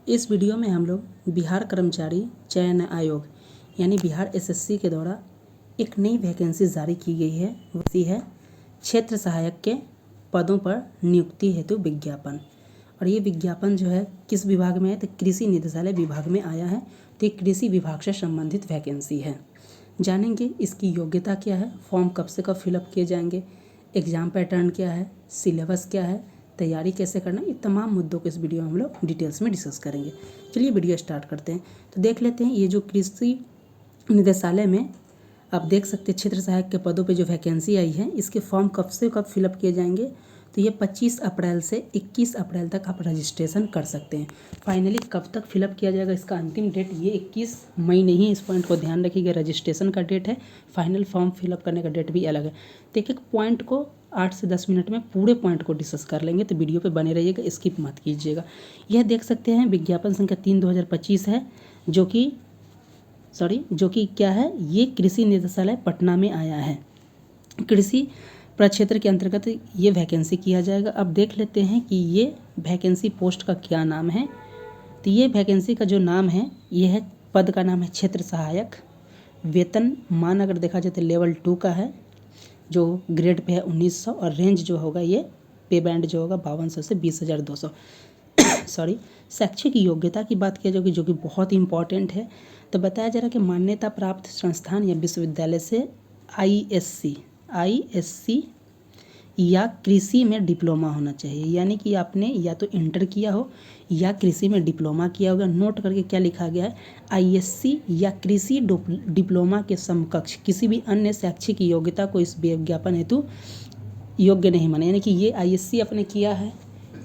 इस वीडियो में हम लोग बिहार कर्मचारी चयन आयोग यानी बिहार एसएससी के द्वारा एक नई वैकेंसी जारी की गई है। वो है क्षेत्र सहायक के पदों पर नियुक्ति हेतु विज्ञापन। और ये विज्ञापन जो है किस विभाग में है तो कृषि निदेशालय विभाग में आया है। तो ये कृषि विभाग से संबंधित वैकेंसी है। जानेंगे इसकी योग्यता क्या है, फॉर्म कब से कब फिलअप किए जाएंगे, एग्ज़ाम पैटर्न क्या है, सिलेबस क्या है, तैयारी कैसे करना, ये तमाम मुद्दों को इस वीडियो में हम लोग डिटेल्स में डिस्कस करेंगे। चलिए वीडियो स्टार्ट करते हैं। तो देख लेते हैं ये जो कृषि निदेशालय में आप देख सकते हैं क्षेत्र सहायक के पदों पे जो वैकेंसी आई है, इसके फॉर्म कब से कब फिलअप किए जाएंगे तो ये 25 अप्रैल से 21 अप्रैल तक आप रजिस्ट्रेशन कर सकते हैं। फाइनली कब तक फिलअप किया जाएगा इसका अंतिम डेट ये 21 मई नहीं है, इस पॉइंट को ध्यान रखिएगा। रजिस्ट्रेशन का डेट है, फाइनल फॉर्म फिलअप करने का डेट भी अलग है। तो एक एक पॉइंट को 8 से 10 मिनट में पूरे पॉइंट को डिस्कस कर लेंगे, तो वीडियो पे बने रहिएगा, स्किप मत कीजिएगा। यह देख सकते हैं विज्ञापन संख्या 3/2025 है, जो कि क्या है, ये कृषि निदेशालय पटना में आया है। कृषि प्रक्षेत्र के अंतर्गत ये वैकेंसी किया जाएगा। अब देख लेते हैं कि ये वैकेंसी पोस्ट का क्या नाम है। तो ये वैकेंसी का जो नाम है, ये है, पद का नाम है क्षेत्र सहायक। वेतन मान अगर देखा जाए तो लेवल 2 का है, जो ग्रेड पे है 1900, और रेंज जो होगा ये पे बैंड जो होगा 5200 से 20,200। शैक्षिक योग्यता की बात किया जाएगी, जो कि बहुत इंपॉर्टेंट है। तो बताया जा रहा है कि मान्यता प्राप्त संस्थान या विश्वविद्यालय से आईएससी या कृषि में डिप्लोमा होना चाहिए। यानी कि आपने या तो इंटर किया हो या कृषि में डिप्लोमा किया होगा। नोट करके क्या लिखा गया है, आईएससी या कृषि डिप्लोमा के समकक्ष किसी भी अन्य शैक्षिक योग्यता को इस विज्ञापन हेतु योग्य नहीं माना। यानी कि ये आईएससी आपने किया है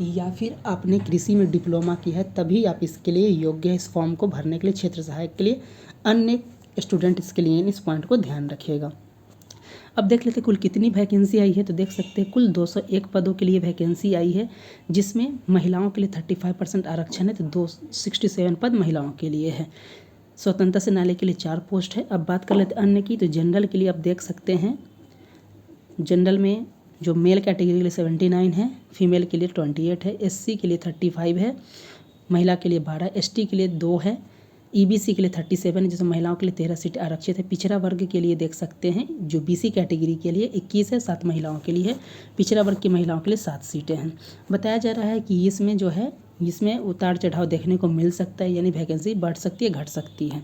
या फिर आपने कृषि में डिप्लोमा किया है, तभी आप इसके लिए योग्य है इस फॉर्म को भरने के लिए, क्षेत्र सहायक के लिए। अन्य स्टूडेंट इसके लिए इस पॉइंट को ध्यान रखिएगा। अब देख लेते कुल कितनी वैकेंसी आई है। तो देख सकते हैं कुल 201 पदों के लिए वैकेंसी आई है, जिसमें महिलाओं के लिए 35% आरक्षण है, तो 267 पद महिलाओं के लिए है। स्वतंत्रता सेनानी के लिए 4 पोस्ट है। अब बात कर लेते अन्य की। तो जनरल के लिए आप देख सकते हैं, जनरल में जो मेल कैटेगरी के लिए 79 है, फीमेल के लिए 28 है, एससी के लिए 35 है, महिला के लिए 12, एसटी के लिए 2 है, ईबीसी के लिए 37 है, जिसमें महिलाओं के लिए 13 सीटें आरक्षित है। पिछड़ा वर्ग के लिए देख सकते हैं, जो बीसी कैटेगरी के लिए 21 है, 7 महिलाओं के लिए है। पिछड़ा वर्ग की महिलाओं के लिए 7 सीटें हैं। बताया जा रहा है कि इसमें जो है, इसमें उतार चढ़ाव देखने को मिल सकता है, यानी वैकेंसी बढ़ सकती है, घट सकती है।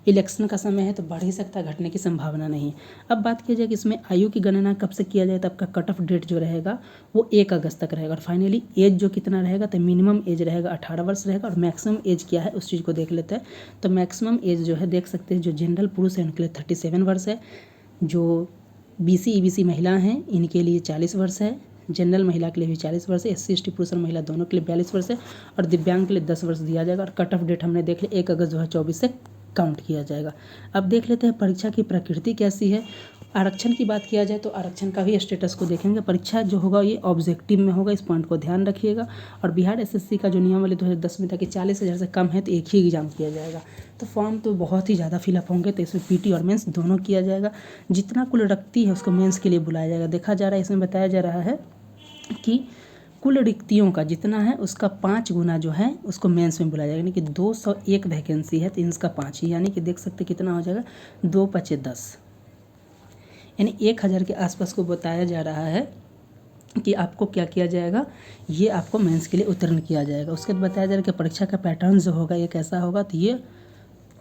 इलेक्शन का समय है तो बढ़ ही सकता है, घटने की संभावना नहीं है। अब बात की जाए कि इसमें आयु की गणना कब से किया जाए, तो आपका कट ऑफ डेट जो रहेगा वो 1 अगस्त तक रहेगा। और फाइनली एज जो कितना रहेगा, तो मिनिमम एज रहेगा 18 वर्ष रहेगा, और मैक्सिमम एज क्या है उस चीज़ को देख लेते हैं। तो मैक्सिमम एज जो है देख सकते हैं, जो जनरल पुरुष है उनके लिए 37 वर्ष है, जो बीसी ईबीसी महिला हैं इनके लिए 40 वर्ष है, जनरल महिला के लिए भी 40 वर्ष है, एससी एसटी पुरुष और महिला दोनों के लिए 42 वर्ष है, और दिव्यांग के लिए 10 वर्ष दिया जाएगा। और कट ऑफ डेट हमने देख लिया 1 अगस्त 2024 से काउंट किया जाएगा। अब देख लेते हैं परीक्षा की प्रकृति कैसी है। आरक्षण की बात किया जाए तो आरक्षण का भी स्टेटस को देखेंगे। परीक्षा जो होगा ये ऑब्जेक्टिव में होगा, इस पॉइंट को ध्यान रखिएगा। और बिहार एसएससी का जो नियमावली 2010 में था कि 40,000 से कम है तो एक ही एग्जाम किया जाएगा। तो फॉर्म तो बहुत ही ज़्यादा फिलअप होंगे, तो इसमें पीटी और मेंस दोनों किया जाएगा। जितना कुल रखती है उसको मेंस के लिए बुलाया जाएगा। देखा जा रहा है, इसमें बताया जा रहा है कि कुल रिक्तियों का जितना है उसका 5 गुना जो है उसको मेंस में बुलाया जाएगा। यानी कि 201 वैकेंसी है तो इसका 5 ही, यानी कि देख सकते कितना हो जाएगा, 2×5=10, यानी 1000 के आसपास को बताया जा रहा है कि आपको क्या किया जाएगा, ये आपको मेंस के लिए उत्तीर्ण किया जाएगा। उसके बाद बताया जा रहा है कि परीक्षा का पैटर्न जो होगा ये कैसा होगा, तो ये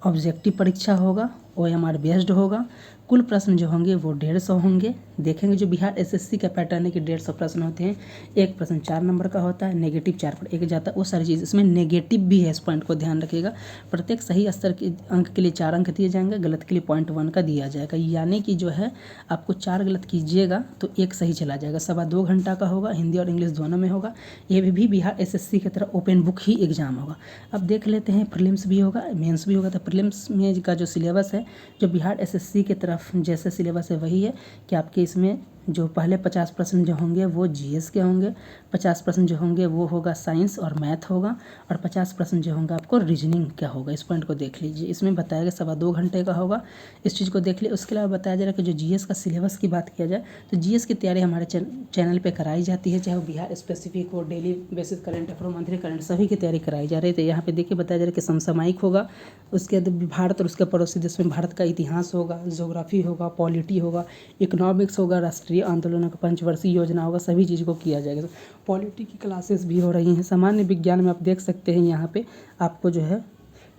ऑब्जेक्टिव परीक्षा होगा, OMR बेस्ड होगा। कुल प्रश्न जो होंगे वो 150 होंगे। देखेंगे जो बिहार एसएससी का पैटर्न है कि 150 प्रश्न होते हैं, एक प्रश्न 4 नंबर का होता है, नेगेटिव 4 पर 1 जाता है, वो सारी चीज़ इसमें नेगेटिव भी है, इस पॉइंट को ध्यान रखिएगा। प्रत्येक सही स्तर के अंक के लिए 4 अंक दिए जाएंगे, गलत के लिए 0.1 का दिया जाएगा। यानी कि जो है आपको 4 गलत कीजिएगा तो 1 सही चला जाएगा। 2.25 घंटा का होगा, हिंदी और इंग्लिश दोनों में होगा। ये भी बिहार एसएससी की तरह ओपन बुक ही एग्जाम होगा। अब देख लेते हैं प्रीलिम्स भी होगा, मेंस भी होगा। तो प्रीलिम्स में का जो सिलेबस है, जो बिहार एसएससी की तरफ जैसे सिलेबस है वही है कि आपके इसमें जो पहले 50% जो होंगे वो जीएस के होंगे, 50% जो होंगे वो होगा साइंस और मैथ होगा, और 50% जो होगा आपको रीजनिंग क्या होगा। इस पॉइंट को देख लीजिए। इसमें बताया गया 2.25 घंटे का होगा। इस चीज़ को देख लीजिए। उसके अलावा बताया जा रहा है कि जो जीएस का सिलेबस की बात किया जाए तो जीएस की तैयारी हमारे चैनल पर कराई जाती है, चाहे वो बिहार स्पेसिफिक हो, daily basis current affair, monthly current, सभी की तैयारी कराई जा रही है। तो यहाँ पे देखिए बताया जा रहा है कि समसामयिक होगा, उसके बाद भारत और उसके पड़ोसी देश में भारत का इतिहास होगा, ज्योग्राफी होगा, पॉलिटी होगा, इकोनॉमिक्स होगा, राष्ट्रीय आंदोलनों का पंचवर्षीय योजना होगा, सभी चीज़ को किया जाएगा। पॉलिटी की क्लासेस भी हो रही हैं। सामान्य विज्ञान में आप देख सकते हैं यहाँ पे आपको जो है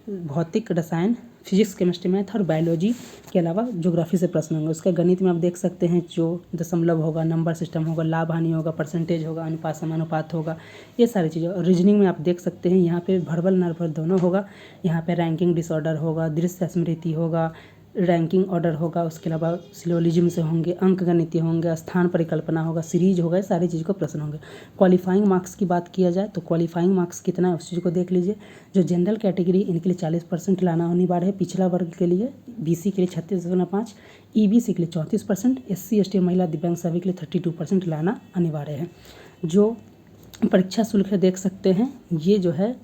भौतिक, रसायन, फिजिक्स, केमिस्ट्री, मैथ और बायोलॉजी के अलावा ज्योग्राफी से प्रश्न होंगे। उसके गणित में आप देख सकते हैं जो दशमलव होगा, नंबर सिस्टम होगा, लाभ हानि होगा, परसेंटेज होगा, अनुपात समानुपात होगा, ये सारी चीज़ें। और रीजनिंग में आप देख सकते हैं यहाँ पे वर्बल नर्वल दोनों होगा। यहाँ पे रैंकिंग डिसऑर्डर होगा, दृश्य स्मृति होगा, रैंकिंग ऑर्डर होगा, उसके अलावा सिलोजिज्म से होंगे, अंक गणितीय होंगे, स्थान परिकल्पना होगा, सीरीज होगा, ये सारी चीज़ को प्रश्न होंगे। क्वालिफाइंग मार्क्स की बात किया जाए तो क्वालिफाइंग मार्क्स कितना है उस चीज़ को देख लीजिए। जो जनरल कैटेगरी इनके लिए 40% लाना अनिवार्य है, पिछड़ा वर्ग के लिए बीसी के लिए 36.5, ईबीसी के लिए 34%, एससी एसटी महिला दिव्यांग सभी के लिए 32% लाना अनिवार्य है। जो परीक्षा शुल्क है देख सकते हैं, ये जो है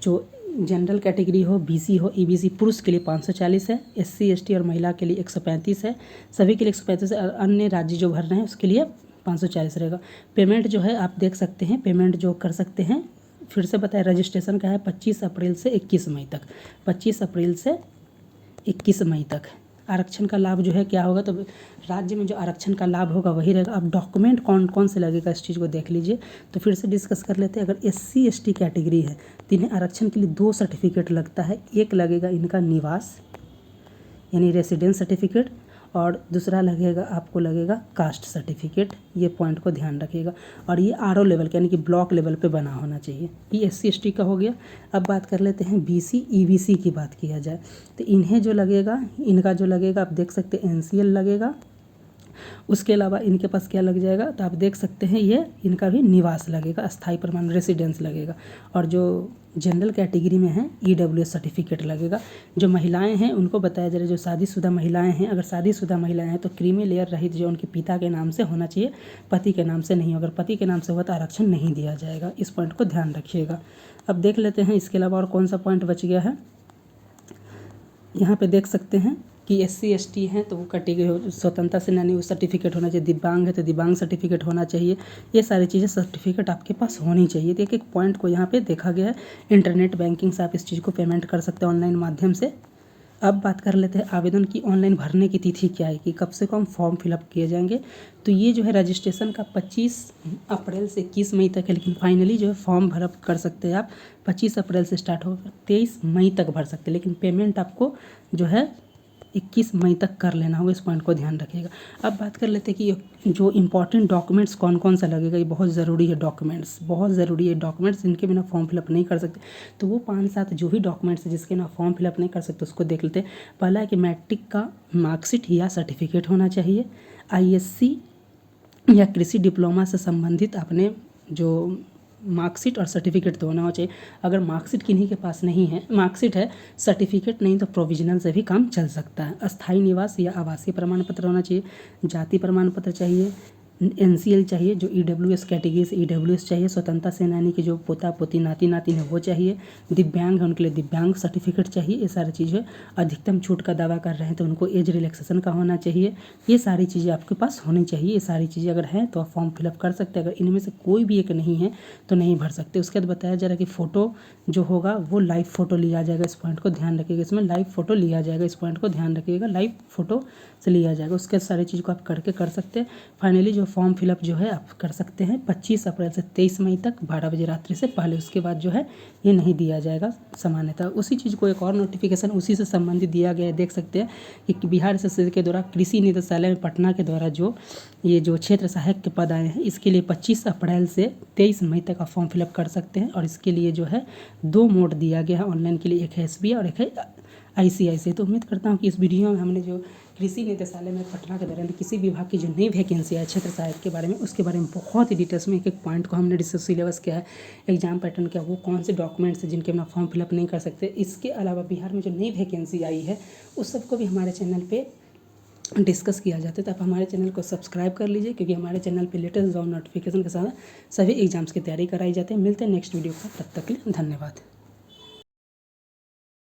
जो जनरल कैटेगरी हो, बीसी हो, ईबीसी पुरुष के लिए 540 है, एससी एसटी और महिला के लिए 135 है, सभी के लिए 135 है। अन्य राज्य जो भर रहे हैं उसके लिए 540 रहेगा। पेमेंट जो है आप देख सकते हैं, पेमेंट जो कर सकते हैं, फिर से बताएं, रजिस्ट्रेशन का है 25 अप्रैल से 21 मई तक, 25 अप्रैल से 21 मई तक। आरक्षण का लाभ जो है क्या होगा, तो राज्य में जो आरक्षण का लाभ होगा वही रहेगा। अब डॉक्यूमेंट कौन कौन से लगेगा इस चीज़ को देख लीजिए। तो फिर से डिस्कस कर लेते हैं। अगर एससी एसटी कैटेगरी है तो इन्हें आरक्षण के लिए 2 सर्टिफिकेट लगता है। एक लगेगा इनका निवास यानी रेसिडेंस सर्टिफिकेट, और दूसरा आपको लगेगा कास्ट सर्टिफिकेट। ये पॉइंट को ध्यान रखिएगा। और ये आरओ लेवल यानी कि ब्लॉक लेवल पे बना होना चाहिए। ये एससी एसटी का हो गया। अब बात कर लेते हैं बीसी ईबीसी की बात किया जाए तो इन्हें जो लगेगा, इनका जो लगेगा आप देख सकते हैं एनसीएल लगेगा। उसके अलावा इनके पास क्या लग जाएगा तो आप देख सकते हैं ये इनका भी निवास लगेगा, अस्थायी प्रमाण रेसिडेंस लगेगा। और जो जनरल कैटेगरी में है ईडब्ल्यूएस सर्टिफिकेट लगेगा। जो महिलाएं हैं उनको बताया जा रहा है, जो शादीशुदा महिलाएं हैं, अगर शादीशुदा महिलाएं हैं तो क्रीमी लेयर रहित जो उनके पिता के नाम से होना चाहिए, पति के नाम से नहीं। अगर पति के नाम से हुआ तो आरक्षण नहीं दिया जाएगा। इस पॉइंट को ध्यान रखिएगा। अब देख लेते हैं इसके अलावा और कौन सा पॉइंट बच गया है। यहाँ पे देख सकते हैं कि एससी एसटी हैं तो वो कैटेगरी स्वतंत्रता सेनानी वो सर्टिफिकेट होना चाहिए, दिव्यांग है तो दिव्यांग सर्टिफिकेट होना चाहिए। ये सारी चीज़ें सर्टिफिकेट आपके पास होनी चाहिए। तो एक एक पॉइंट को यहाँ पे देखा गया है। इंटरनेट बैंकिंग से आप इस चीज़ को पेमेंट कर सकते हैं ऑनलाइन माध्यम से। अब बात कर लेते हैं आवेदन की ऑनलाइन भरने की तिथि क्या है कि कब से कम फॉर्म फिलअप किए जाएंगे। तो ये जो है रजिस्ट्रेशन का 25 अप्रैल से 21 मई तक है, लेकिन फाइनली जो है फॉर्म भरअप कर सकते हैं आप 25 अप्रैल से स्टार्ट होकर 23 मई तक भर सकते हैं, लेकिन पेमेंट आपको जो है 21 मई तक कर लेना होगा। इस पॉइंट को ध्यान रखिएगा। अब बात कर लेते हैं कि जो इंपॉर्टेंट डॉक्यूमेंट्स कौन कौन सा लगेगा। ये बहुत ज़रूरी है, डॉक्यूमेंट्स बहुत ज़रूरी है। डॉक्यूमेंट्स इनके बिना फॉर्म फिलअप नहीं कर सकते। तो वो 5-7 जो भी डॉक्यूमेंट्स है जिसके बिना फॉर्म फिलअप नहीं कर सकते उसको देख लेते हैं। पहला है कि मैट्रिक का मार्कशीट या सर्टिफिकेट होना चाहिए। आईएससी या कृषि डिप्लोमा से संबंधित अपने जो मार्कशीट और सर्टिफिकेट तो होना चाहिए। अगर मार्कशीट किन्हीं के पास नहीं है, मार्कशीट है, सर्टिफिकेट नहीं, तो प्रोविजनल से भी काम चल सकता है। अस्थायी निवास या आवासीय प्रमाण पत्र होना चाहिए। जाति प्रमाण पत्र चाहिए। एनसीएल चाहिए। जो ईडब्ल्यूएस कैटेगरी से ईडब्ल्यूएस चाहिए। स्वतंत्रता सेनानी के जो पोता पोती नाती नातिन है वो चाहिए। दिव्यांग है उनके लिए दिव्यांग सर्टिफिकेट चाहिए। ये सारी चीज़ें अधिकतम छूट का दावा कर रहे हैं तो उनको एज रिलैक्सेशन का होना चाहिए। ये सारी चीज़ें आपके पास होनी चाहिए। ये सारी चीज़ें अगर हैं तो आप फॉर्म फिलअप कर सकते हैं। अगर इनमें से कोई भी एक नहीं है तो नहीं भर सकते। उसके बाद बताया जा रहा है कि फ़ोटो जो होगा वो लाइव फ़ोटो लिया जाएगा। इस पॉइंट को ध्यान रखिएगा। इसमें लाइव फ़ोटो लिया जाएगा। इस पॉइंट को ध्यान रखिएगा, लाइव फ़ोटो से लिया जाएगा। उसके सारी चीज़ को आप करके कर सकते हैं। फाइनली जो फॉर्म फिलअप जो है आप कर सकते हैं 25 अप्रैल से 23 मई तक 12 बजे रात्रि से पहले। उसके बाद जो है ये नहीं दिया जाएगा सामान्यतः। उसी चीज़ को एक और नोटिफिकेशन उसी से संबंधित दिया गया है। देख सकते हैं कि बिहार SSC के द्वारा कृषि निदेशालय में पटना के द्वारा जो ये जो क्षेत्र सहायक के पद आए हैं इसके लिए 25 अप्रैल से 23 मई तक आप फॉर्म फिलअप कर सकते हैं। और इसके लिए जो है 2 मोड दिया गया है ऑनलाइन के लिए, एक है SBI और एक है ICICI। तो उम्मीद करता हूँ कि इस वीडियो में हमने जो कृषि निदेशालय में पटना के दौरान किसी विभाग की जो नई वैकेंसी है क्षेत्र सहायक के बारे में, उसके बारे में बहुत ही डिटेल्स में एक एक पॉइंट को हमने डिस्कस, सिलेबस क्या है, एग्जाम पैटर्न क्या, वो कौन से डॉक्यूमेंट्स हैं जिनके बिना फॉर्म फिलअप नहीं कर सकते। इसके अलावा बिहार में जो नई वैकेंसी आई है उस सबको भी हमारे चैनल पे डिस्कस किया जाता है, तो आप हमारे चैनल को सब्सक्राइब कर लीजिए, क्योंकि हमारे चैनल पे लेटेस्ट जॉब नोटिफिकेशन के साथ सभी एग्जाम्स की तैयारी कराई जाती है। मिलते हैं नेक्स्ट वीडियो पर, तब तक के लिए धन्यवाद।